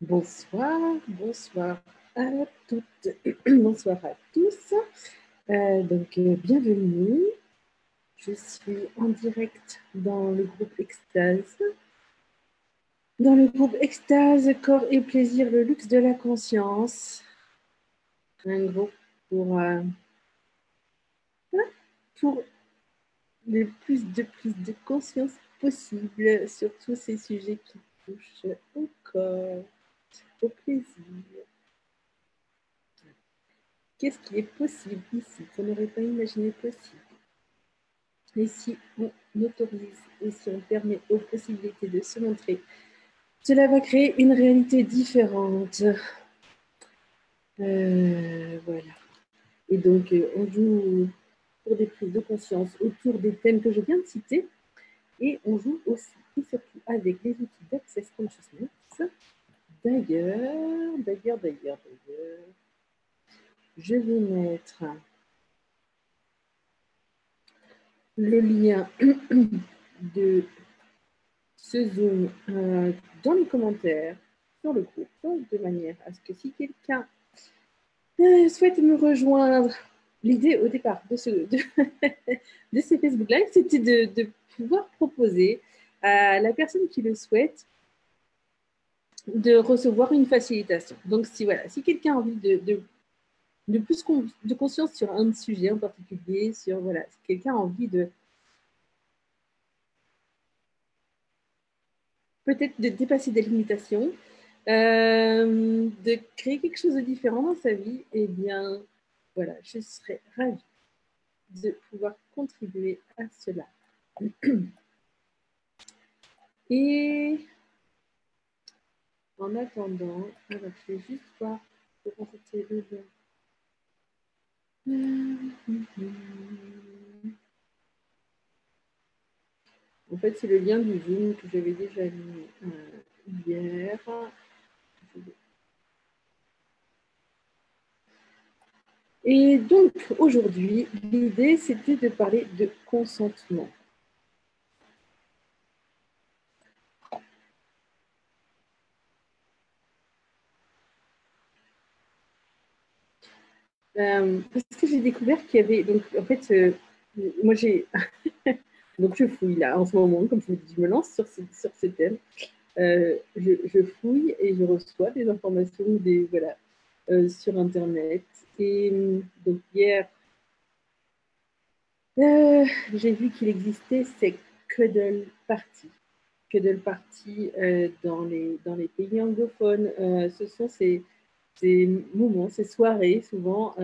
Bonsoir, bonsoir à toutes, bonsoir à tous. Bienvenue. Je suis en direct dans le groupe Extase. Dans le groupe Extase, Corps et Plaisir, le luxe de la conscience. Un groupe pour le plus de conscience possible sur tous ces sujets qui touchent au corps, au plaisir. Qu'est-ce qui est possible ici qu'on n'aurait pas imaginé possible? Et si on autorise et si on permet aux possibilités de se montrer, cela va créer une réalité différente. Voilà. Et donc, on joue pour des prises de conscience autour des thèmes que je viens de citer. Et on joue aussi et surtout avec les outils d'Access Consciousness. D'ailleurs, je vais mettre le lien de ce Zoom dans les commentaires sur le groupe, de manière à ce que si quelqu'un souhaite me rejoindre, l'idée au départ de ces Facebook Live, c'était de pouvoir proposer à la personne qui le souhaite de recevoir une facilitation. Donc, si quelqu'un a envie de plus de conscience sur un sujet en particulier, si quelqu'un a envie de peut-être de dépasser des limitations, de créer quelque chose de différent dans sa vie, eh bien, voilà, je serais ravie de pouvoir contribuer à cela. Et en attendant, alors je vais juste voir pour c'était le lien. En fait, c'est le lien du Zoom que j'avais déjà mis hier. Et donc, aujourd'hui, l'idée, c'était de parler de consentement. Parce que j'ai découvert qu'il y avait... Donc, en fait, moi, j'ai... donc, je fouille là, en ce moment, comme je vous dis, je me lance sur ce thème. Je fouille et je reçois des informations sur Internet. Et donc, hier, j'ai vu qu'il existait ces cuddle parties. Cuddle parties dans les pays anglophones. Ce sont ces moments, ces soirées, souvent,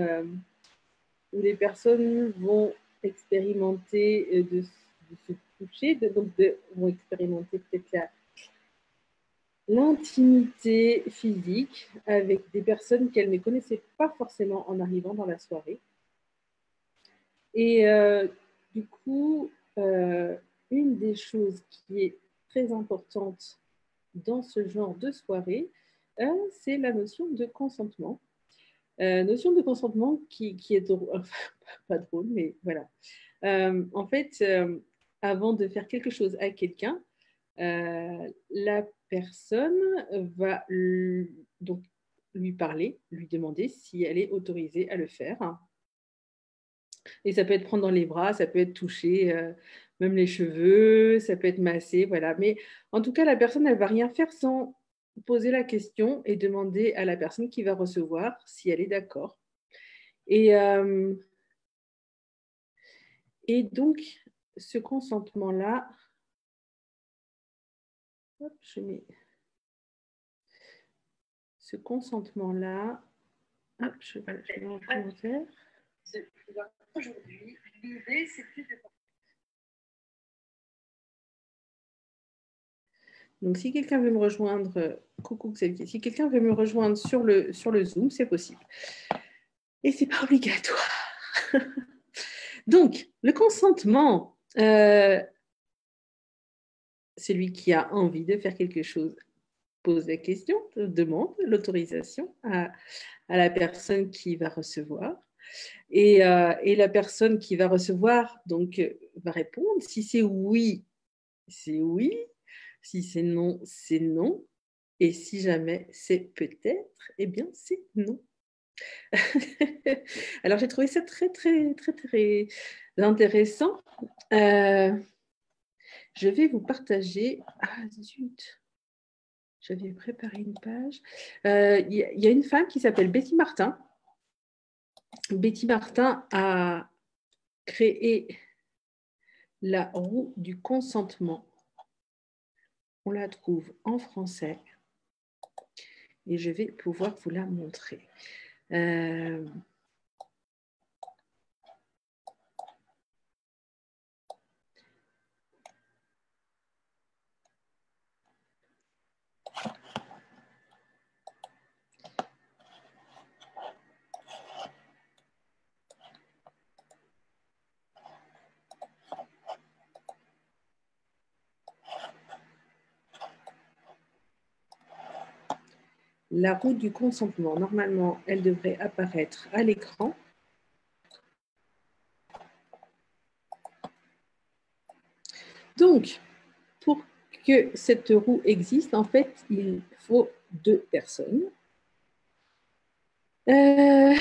où les personnes vont expérimenter de se toucher, vont expérimenter peut-être l'intimité physique avec des personnes qu'elles ne connaissaient pas forcément en arrivant dans la soirée. Et du coup, une des choses qui est très importante dans ce genre de soirée, c'est la notion de consentement. Notion de consentement qui est drôle, enfin, pas drôle, mais voilà. En fait, avant de faire quelque chose à quelqu'un, la personne va donc lui parler, lui demander si elle est autorisée à le faire. Et ça peut être prendre dans les bras, ça peut être toucher même les cheveux, ça peut être massé, voilà. Mais en tout cas, la personne, elle ne va rien faire sans poser la question et demander à la personne qui va recevoir si elle est d'accord. Et donc, ce consentement-là, je mets ce consentement-là, je mets en commentaire. Aujourd'hui, l'idée, c'est plus de... Donc, si quelqu'un veut me rejoindre, coucou Xavier, si quelqu'un veut me rejoindre sur le Zoom, c'est possible. Et c'est pas obligatoire. Donc, le consentement, celui qui a envie de faire quelque chose pose la question, demande l'autorisation à la personne qui va recevoir. Et la personne qui va recevoir donc, va répondre. Si c'est oui, c'est oui. Si c'est non, c'est non. Et si jamais c'est peut-être, eh bien, c'est non. Alors, j'ai trouvé ça très, très, très, très intéressant. Je vais vous partager. Ah, zut! J'avais préparé une page. Il y a une femme qui s'appelle Betty Martin. Betty Martin a créé la roue du consentement. On la trouve en français et je vais pouvoir vous la montrer. La roue du consentement, normalement, elle devrait apparaître à l'écran. Donc, pour que cette roue existe, en fait, il faut 2 personnes. Il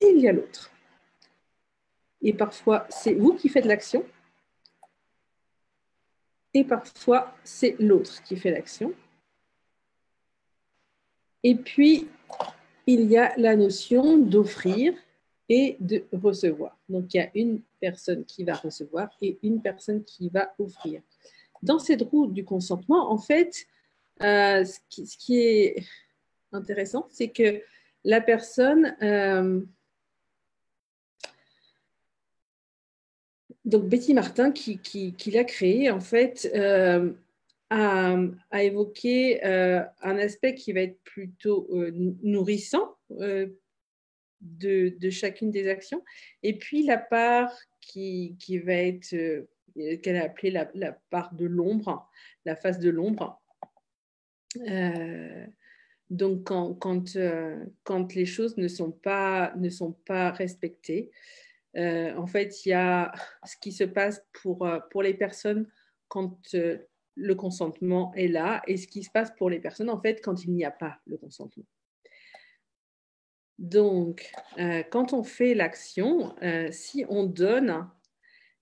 y a l'autre. Et parfois, c'est vous qui faites l'action. Et parfois, c'est l'autre qui fait l'action. Et puis, il y a la notion d'offrir et de recevoir. Donc, il y a une personne qui va recevoir et une personne qui va offrir. Dans cette roue du consentement, en fait, ce qui est intéressant, c'est que la personne, donc Betty Martin, qui l'a créé, en fait, a évoqué un aspect qui va être plutôt nourrissant de chacune des actions, et puis la part qui va être, qu'elle a appelée la part de l'ombre, la face de l'ombre. Donc, quand les choses ne sont pas respectées, en fait, il y a ce qui se passe pour les personnes quand le consentement est là et ce qui se passe pour les personnes, en fait, quand il n'y a pas le consentement. Donc, quand on fait l'action, si on donne,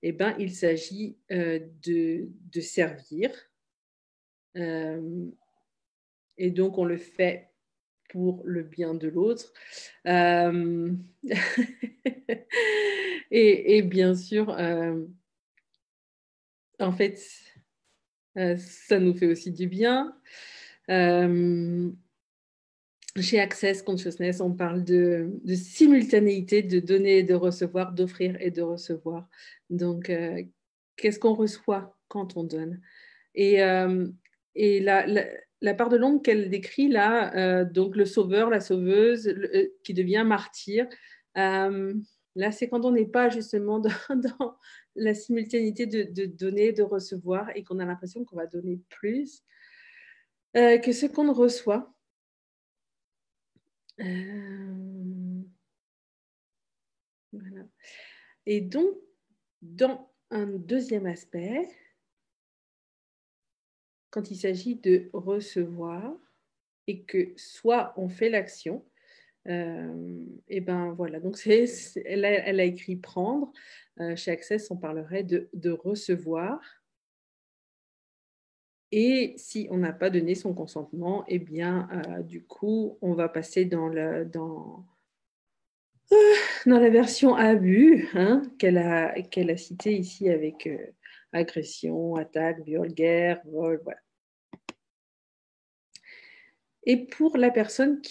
eh ben, il s'agit de servir. Et donc, on le fait pour le bien de l'autre. Et bien sûr, en fait, ça nous fait aussi du bien. Chez Access Consciousness, on parle de simultanéité, de donner et de recevoir, d'offrir et de recevoir. Donc, qu'est-ce qu'on reçoit quand on donne? Et la part de l'ombre qu'elle décrit là, donc le sauveur, la sauveuse, qui devient martyr, là, c'est quand on n'est pas justement dans la simultanéité de donner, de recevoir, et qu'on a l'impression qu'on va donner plus que ce qu'on reçoit. Voilà. Et donc, dans un deuxième aspect, quand il s'agit de recevoir et que soit on fait l'action, et ben voilà, donc elle a écrit prendre. Chez Access, on parlerait de recevoir. Et si on n'a pas donné son consentement, eh bien, du coup, on va passer dans la version abus, hein, qu'elle a citée ici avec agression, attaque, viol, guerre, vol, voilà. Et pour la personne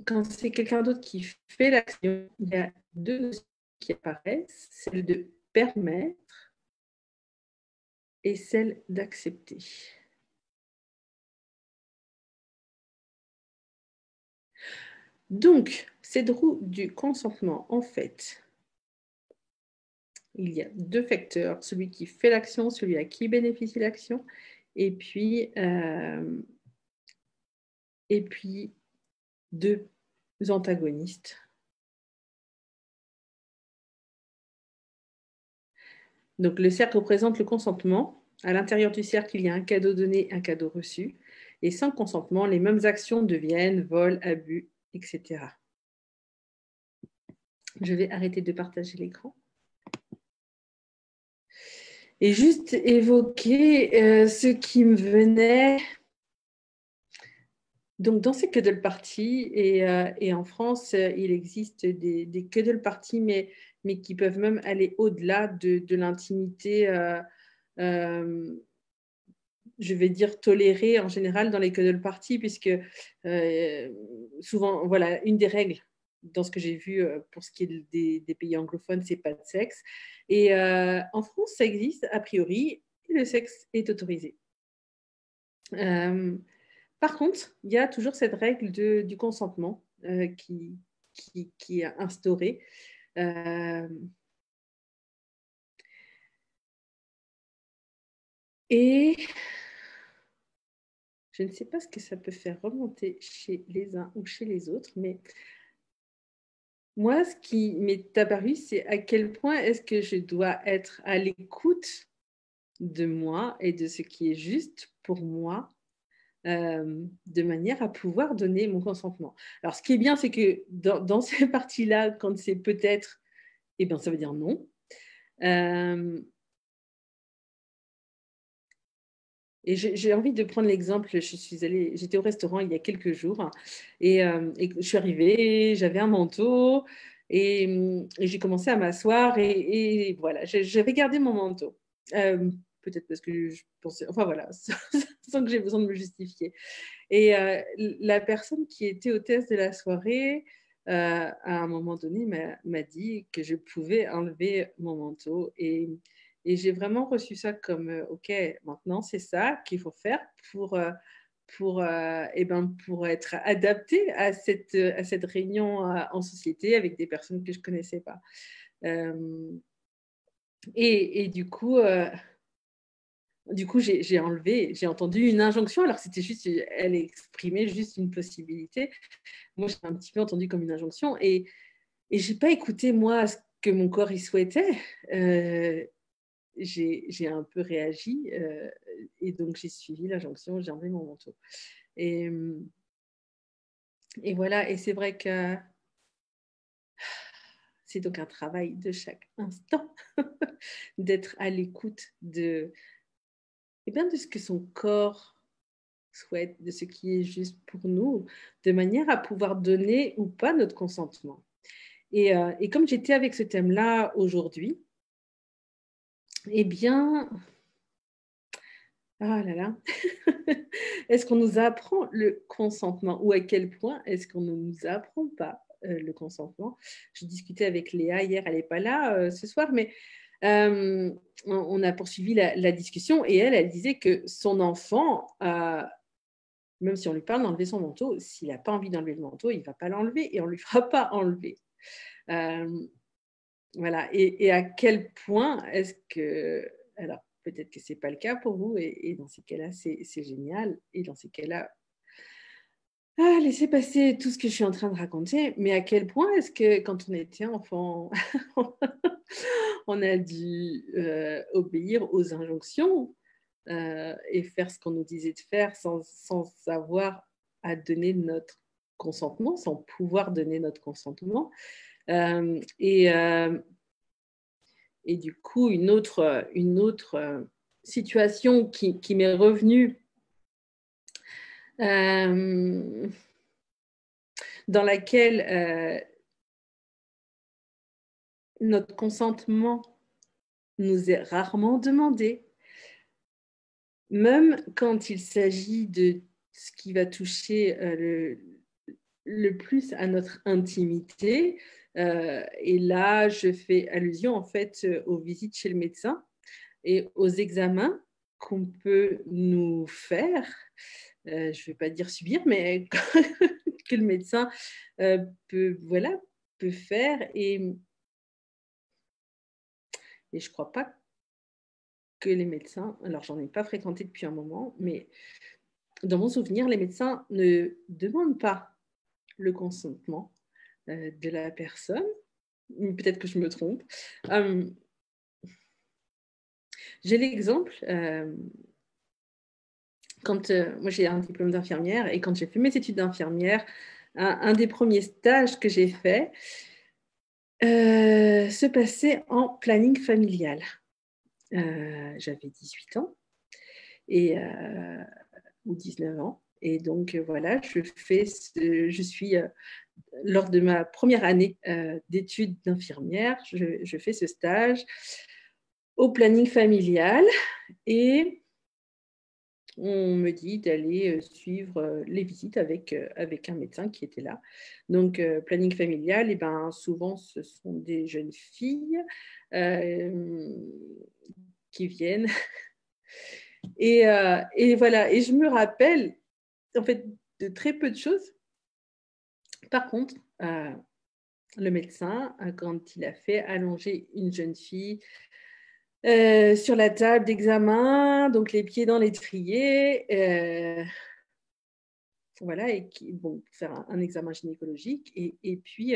quand c'est quelqu'un d'autre qui fait l'action, il y a 2 notions qui apparaissent, celle de permettre et celle d'accepter. Donc, cette roue du consentement, en fait, il y a 2 facteurs, celui qui fait l'action, celui à qui bénéficie l'action, et puis 2 antagonistes. Donc, le cercle représente le consentement À l'intérieur du cercle, il y a un cadeau donné, un cadeau reçu. Et sans consentement, les mêmes actions deviennent vol, abus, etc. Je vais arrêter de partager l'écran. Et juste évoquer ce qui me venait. Donc, dans ces cuddle parties, et en France, il existe des cuddle parties, mais qui peuvent même aller au-delà de l'intimité, je vais dire tolérée en général dans les cuddle parties, puisque souvent, voilà, une des règles dans ce que j'ai vu pour ce qui est des pays anglophones, c'est pas de sexe. Et en France, ça existe a priori, et le sexe est autorisé. Par contre, il y a toujours cette règle du consentement qui est instaurée. Et je ne sais pas ce que ça peut faire remonter chez les uns ou chez les autres, mais moi, ce qui m'est apparu, c'est à quel point est-ce que je dois être à l'écoute de moi et de ce qui est juste pour moi, de manière à pouvoir donner mon consentement. Alors, ce qui est bien, c'est que dans ces parties-là, quand c'est peut-être, eh bien, ça veut dire non. Et j'ai envie de prendre l'exemple, j'étais au restaurant il y a quelques jours et je suis arrivée, j'avais un manteau et j'ai commencé à m'asseoir et voilà, j'avais gardé mon manteau. Peut-être parce que je pensais, enfin voilà, sans que j'ai besoin de me justifier. Et la personne qui était hôtesse de la soirée, à un moment donné, m'a dit que je pouvais enlever mon manteau. Et j'ai vraiment reçu ça comme, OK, maintenant, c'est ça qu'il faut faire pour être adapté à cette réunion en société avec des personnes que je ne connaissais pas. Et du coup, j'ai enlevé, j'ai entendu une injonction, alors que c'était juste, elle exprimait juste une possibilité. Moi, j'ai un petit peu entendu comme une injonction et j'ai pas écouté, moi, ce que mon corps y souhaitait. J'ai un peu réagi et donc j'ai suivi l'injonction, j'ai enlevé mon manteau. Et, et voilà, et c'est vrai que c'est donc un travail de chaque instant d'être à l'écoute de ce que son corps souhaite, de ce qui est juste pour nous, de manière à pouvoir donner ou pas notre consentement. Et comme j'étais avec ce thème-là aujourd'hui, eh bien, ah là là, est-ce qu'on nous apprend le consentement ou à quel point est-ce qu'on ne nous apprend pas le consentement? Je discutais avec Léa hier, elle n'est pas là ce soir, mais on a poursuivi la discussion et elle disait que son enfant, même si on lui parle d'enlever son manteau, s'il n'a pas envie d'enlever le manteau, il ne va pas l'enlever et on ne lui fera pas enlever. Voilà. Et à quel point est-ce que... Alors, peut-être que ce n'est pas le cas pour vous et dans ces cas-là, c'est génial. Et dans ces cas-là, laissez passer tout ce que je suis en train de raconter. Mais à quel point est-ce que quand on était enfant, on a dû obéir aux injonctions et faire ce qu'on nous disait de faire sans savoir à donner notre consentement, sans pouvoir donner notre consentement. Et du coup, une autre situation qui m'est revenue, dans laquelle notre consentement nous est rarement demandé, même quand il s'agit de ce qui va toucher le plus à notre intimité. Et là, je fais allusion en fait aux visites chez le médecin et aux examens qu'on peut nous faire. Je ne vais pas dire subir, mais que le médecin peut faire. Et je ne crois pas que les médecins, alors j'en ai pas fréquenté depuis un moment, mais dans mon souvenir, les médecins ne demandent pas le consentement de la personne. Peut-être que je me trompe. J'ai l'exemple, quand moi j'ai un diplôme d'infirmière et quand j'ai fait mes études d'infirmière, un des premiers stages que j'ai fait se passait en planning familial. J'avais 18 ans et, ou 19 ans. Et donc, voilà, je suis, lors de ma première année d'études d'infirmière, je fais ce stage au planning familial et on me dit d'aller suivre les visites avec un médecin qui était là. Donc, planning familial, et ben, souvent, ce sont des jeunes filles qui viennent. Et voilà, et je me rappelle en fait de très peu de choses. Par contre, le médecin, quand il a fait allonger une jeune fille sur la table d'examen, donc les pieds dans l'étrier, voilà, et bon, faire un examen gynécologique, et puis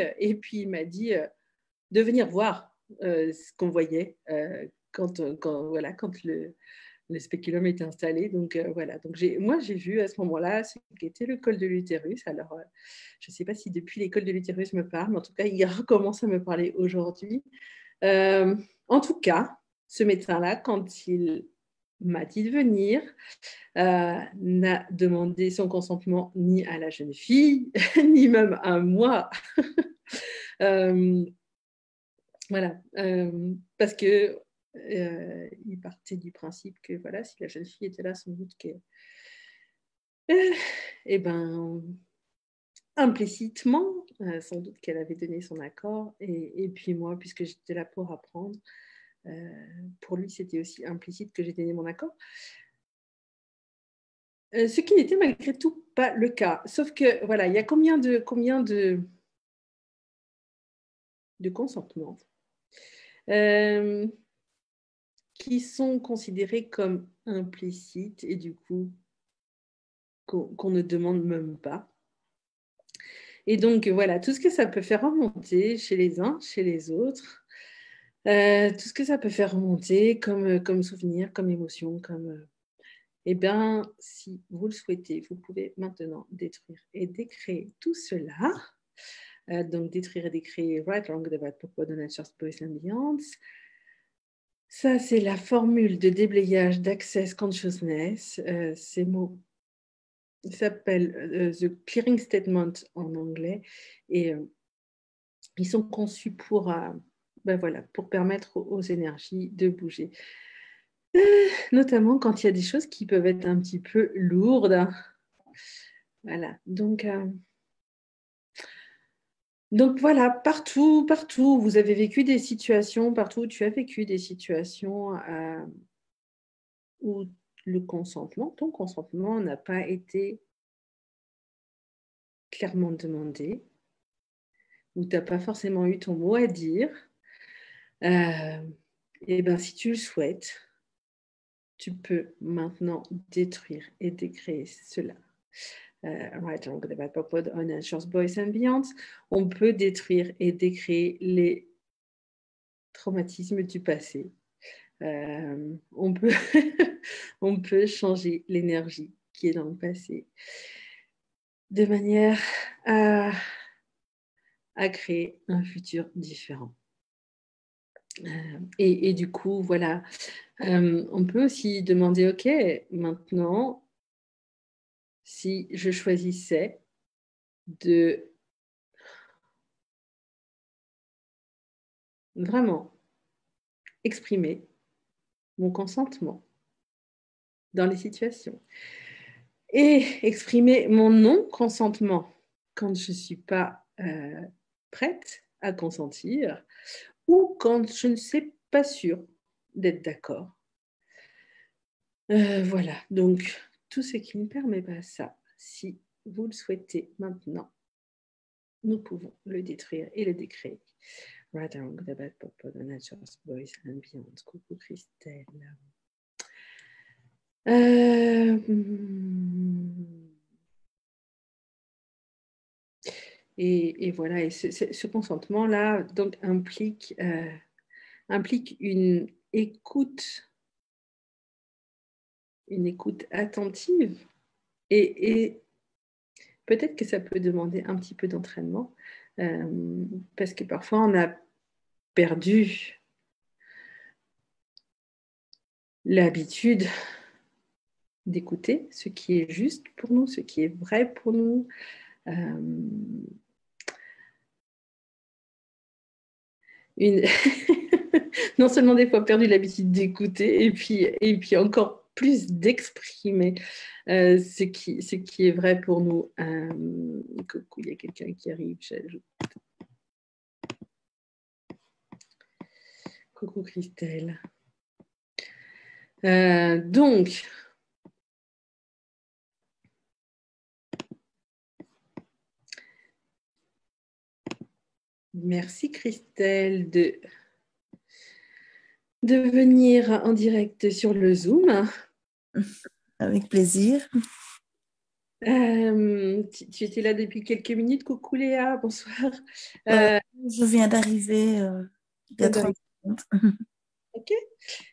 il m'a dit de venir voir ce qu'on voyait voilà, quand le spéculum était installé. Donc, voilà. Donc, moi, j'ai vu à ce moment-là ce qu'était le col de l'utérus. Alors, je ne sais pas si depuis les cols de l'utérus me parle, mais en tout cas, il recommence à me parler aujourd'hui. En tout cas, ce médecin-là, quand il m'a dit de venir, n'a demandé son consentement ni à la jeune fille, ni même à moi. Voilà, parce que il partait du principe que voilà, si la jeune fille était là, sans doute que, eh ben, implicitement, sans doute qu'elle avait donné son accord. Et puis moi, puisque j'étais là pour apprendre, pour lui, c'était aussi implicite que j'ai donné mon accord. Ce qui n'était malgré tout pas le cas. Sauf que, voilà, il y a combien de consentements qui sont considérés comme implicites et du coup qu'on ne demande même pas. Et donc, voilà, tout ce que ça peut faire remonter chez les uns, chez les autres, tout ce que ça peut faire remonter comme souvenir, comme émotion, eh bien, si vous le souhaitez, vous pouvez maintenant détruire et décréer tout cela. Donc, détruire et décréer Right, Wrong, The Bad, Purpose, The Nature's Voice and Beyond. Ça, c'est la formule de déblayage d'Access Consciousness. Ces mots s'appellent The Clearing Statement en anglais. Et ils sont conçus pour, voilà, pour permettre aux énergies de bouger. Notamment quand il y a des choses qui peuvent être un petit peu lourdes. Voilà, donc voilà, partout, vous avez vécu des situations, partout tu as vécu des situations où ton consentement n'a pas été clairement demandé, où tu n'as pas forcément eu ton mot à dire. Et bien, si tu le souhaites, tu peux maintenant détruire et décréer cela. Right, on Nature's Voice and Beyond. On peut détruire et décréer les traumatismes du passé. On peut on peut changer l'énergie qui est dans le passé de manière à créer un futur différent. Et du coup, voilà, on peut aussi demander, OK, maintenant, si je choisissais de vraiment exprimer mon consentement dans les situations et exprimer mon non-consentement quand je ne suis pas prête à consentir ou quand je ne suis pas sûre d'être d'accord. Voilà, donc tout ce qui ne permet pas ça, si vous le souhaitez maintenant, nous pouvons le détruire et le décréer. Right, Wrong, The Bad, Purpose, The Nature's Voice and Beyond. Coucou Christelle. Et voilà, et ce consentement-là donc implique une écoute une écoute attentive. Et peut-être que ça peut demander un petit peu d'entraînement, parce que parfois on a perdu l'habitude d'écouter ce qui est juste pour nous, ce qui est vrai pour nous. Non seulement des fois perdu l'habitude d'écouter, et puis encore plus d'exprimer ce qui est vrai pour nous. Coucou, il y a quelqu'un qui arrive. Coucou Christelle. Donc, merci Christelle de venir en direct sur le Zoom. Avec plaisir. Tu étais là depuis quelques minutes. Coucou Léa, bonsoir. Je viens d'arriver il y a 30 minutes. Ok.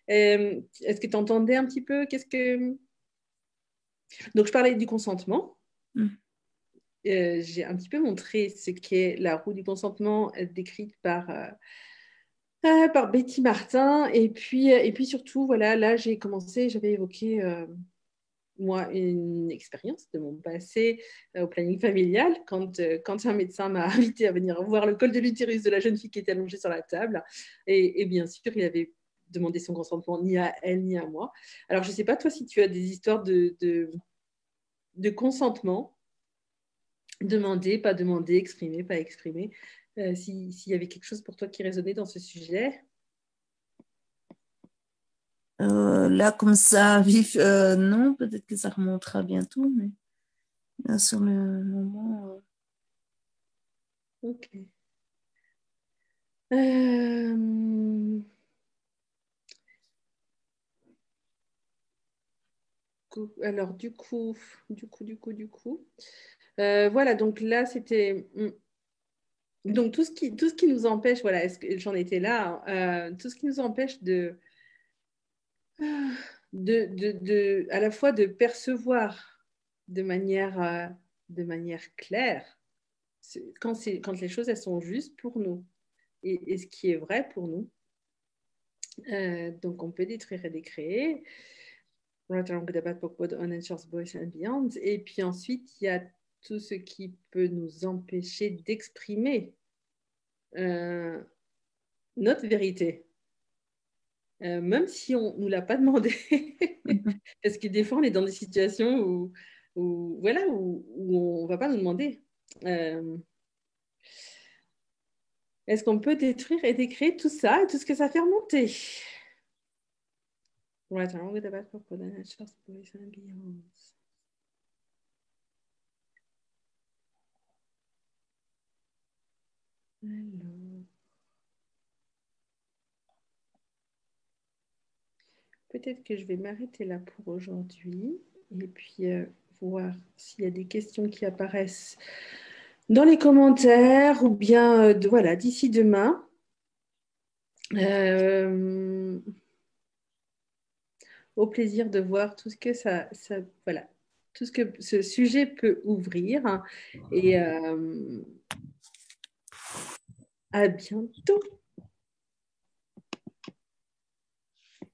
Est-ce que tu entendais un petit peu Donc, je parlais du consentement. J'ai un petit peu montré ce qu'est la roue du consentement décrite par Betty Martin. Et puis surtout, voilà, là, j'avais évoqué, moi, une expérience de mon passé au planning familial, quand un médecin m'a invité à venir voir le col de l'utérus de la jeune fille qui était allongée sur la table. Et bien sûr, il avait demandé son consentement ni à elle ni à moi. Alors, je ne sais pas, toi, si tu as des histoires de consentement, demander, exprimer, pas exprimer, s'il y avait quelque chose pour toi qui résonnait dans ce sujet. Là, comme ça, vif, non, peut-être que ça remontera bientôt, mais là, sur le moment. Ok. Alors, du coup, voilà, donc là, c'était. Donc, tout ce qui nous empêche, voilà, j'en étais là, tout ce qui nous empêche à la fois de percevoir de manière claire quand les choses, elles sont justes pour nous et ce qui est vrai pour nous. Donc, on peut détruire et décréer. Right Along with the Bad Book, Both Unanswered Voice and Beyond. Et puis ensuite, il y a tout ce qui peut nous empêcher d'exprimer notre vérité, même si on ne nous l'a pas demandé. Parce que des fois, on est dans des situations voilà, où on ne va pas nous demander. Est-ce qu'on peut détruire et décréer tout ça et tout ce que ça fait remonter? Right Along with the Bad Book, Both Unanswered Voice and Beyond. Alors. Peut-être que je vais m'arrêter là pour aujourd'hui et puis voir s'il y a des questions qui apparaissent dans les commentaires ou bien voilà, d'ici demain. Au plaisir de voir tout ce que voilà, tout ce que ce sujet peut ouvrir. Et à bientôt.